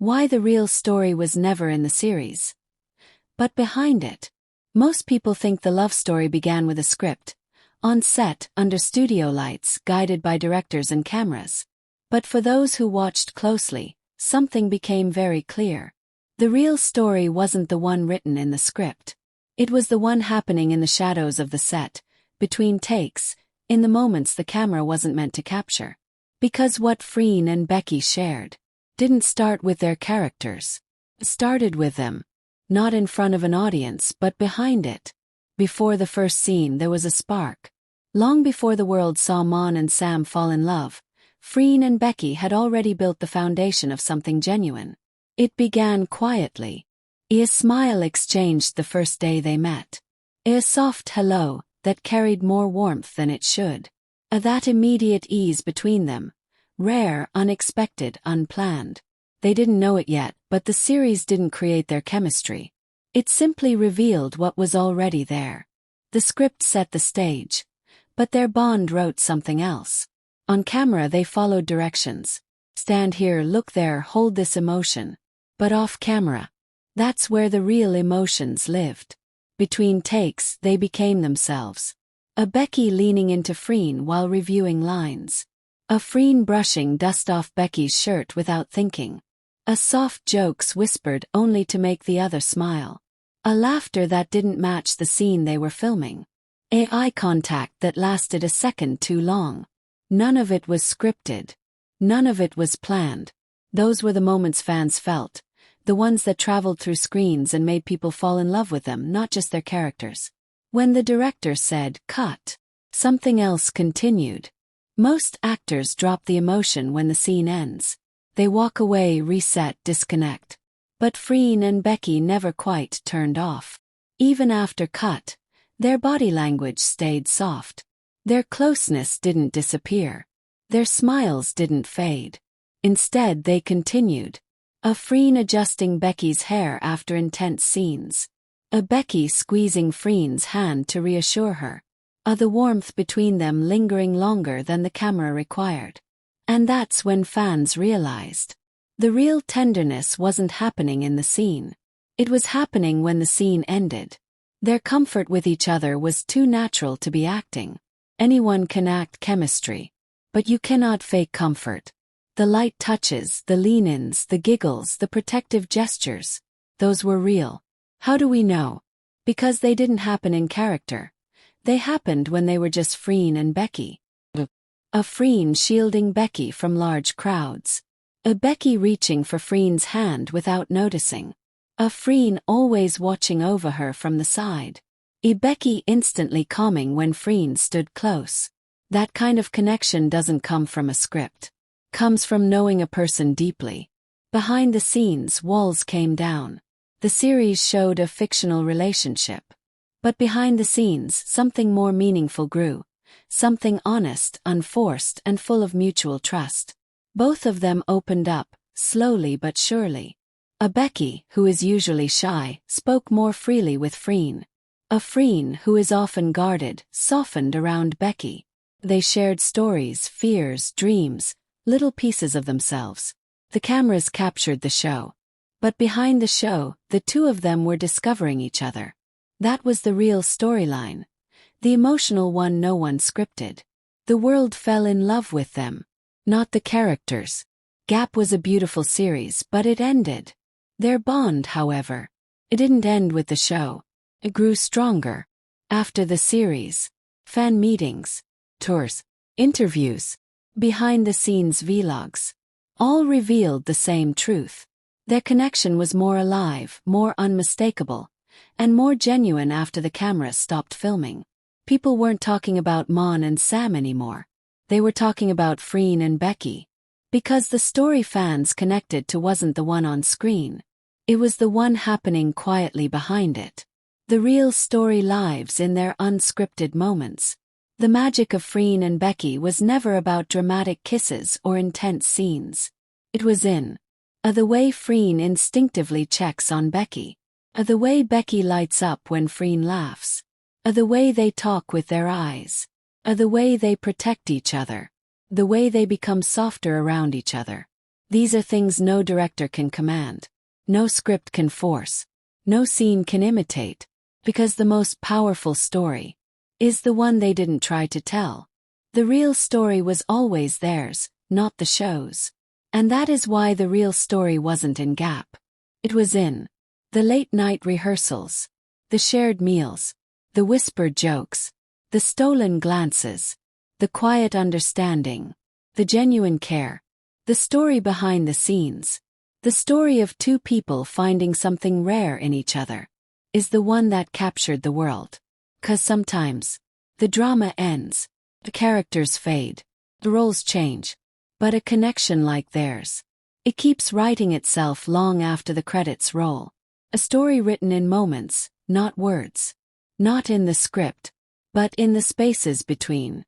Why the real story was never in the series. But behind it. Most people think the love story began with a script, on set, under studio lights, guided by directors and cameras. But for those who watched closely, something became very clear. The real story wasn't the one written in the script. It was the one happening in the shadows of the set, between takes, in the moments the camera wasn't meant to capture. Because what Freen and Becky shared didn't start with their characters. It started with them. Not in front of an audience, but behind it. Before the first scene there was a spark. Long before the world saw Mon and Sam fall in love, Freen and Becky had already built the foundation of something genuine. It began quietly. A smile exchanged the first day they met. A soft hello that carried more warmth than it should. That immediate ease between them. Rare, unexpected, unplanned. They didn't know it yet, but the series didn't create their chemistry. It simply revealed what was already there. The script set the stage, but their bond wrote something else. On camera they followed directions. Stand here, look there, hold this emotion. But off camera, that's where the real emotions lived. Between takes, they became themselves. A Becky leaning into Freen while reviewing lines. A Freen brushing dust off Becky's shirt without thinking. A soft jokes whispered only to make the other smile. A laughter that didn't match the scene they were filming. A eye contact that lasted a second too long. None of it was scripted. None of it was planned. Those were the moments fans felt. The ones that traveled through screens and made people fall in love with them, not just their characters. When the director said, "Cut," something else continued. Most actors drop the emotion when the scene ends. They walk away, reset, disconnect. But Freen and Becky never quite turned off. Even after cut, their body language stayed soft. Their closeness didn't disappear. Their smiles didn't fade. Instead they continued. A Freen adjusting Becky's hair after intense scenes. A Becky squeezing Freen's hand to reassure her. The warmth between them lingering longer than the camera required. And that's when fans realized. The real tenderness wasn't happening in the scene. It was happening when the scene ended. Their comfort with each other was too natural to be acting. Anyone can act chemistry. But you cannot fake comfort. The light touches, the lean-ins, the giggles, the protective gestures. Those were real. How do we know? Because they didn't happen in character. They happened when they were just Freen and Becky. A Freen shielding Becky from large crowds. A Becky reaching for Freen's hand without noticing. A Freen always watching over her from the side. A Becky instantly calming when Freen stood close. That kind of connection doesn't come from a script. Comes from knowing a person deeply. Behind the scenes, walls came down. The series showed a fictional relationship. But behind the scenes, something more meaningful grew. Something honest, unforced, and full of mutual trust. Both of them opened up, slowly but surely. A Becky, who is usually shy, spoke more freely with Freen. A Freen, who is often guarded, softened around Becky. They shared stories, fears, dreams, little pieces of themselves. The cameras captured the show. But behind the show, the two of them were discovering each other. That was the real storyline. The emotional one no one scripted. The world fell in love with them. Not the characters. Gap was a beautiful series, but it ended. Their bond, however, it didn't end with the show. It grew stronger. After the series. Fan meetings. Tours. Interviews. Behind-the-scenes vlogs. All revealed the same truth. Their connection was more alive, more unmistakable, and more genuine after the camera stopped filming. People weren't talking about Mon and Sam anymore. They were talking about Freen and Becky. Because the story fans connected to wasn't the one on screen. It was the one happening quietly behind it. The real story lives in their unscripted moments. The magic of Freen and Becky was never about dramatic kisses or intense scenes. It was in the way Freen instinctively checks on Becky. The way Becky lights up when Freen laughs. The way they talk with their eyes. The way they protect each other. The way they become softer around each other. These are things no director can command. No script can force. No scene can imitate. Because the most powerful story is the one they didn't try to tell. The real story was always theirs, not the show's. And that is why the real story wasn't in Gap. It was in the late-night rehearsals, the shared meals, the whispered jokes, the stolen glances, the quiet understanding, the genuine care, the story behind the scenes. The story of two people finding something rare in each other is the one that captured the world. 'Cause sometimes the drama ends, the characters fade, the roles change, but a connection like theirs, it keeps writing itself long after the credits roll. A story written in moments, not words. Not in the script, but in the spaces between.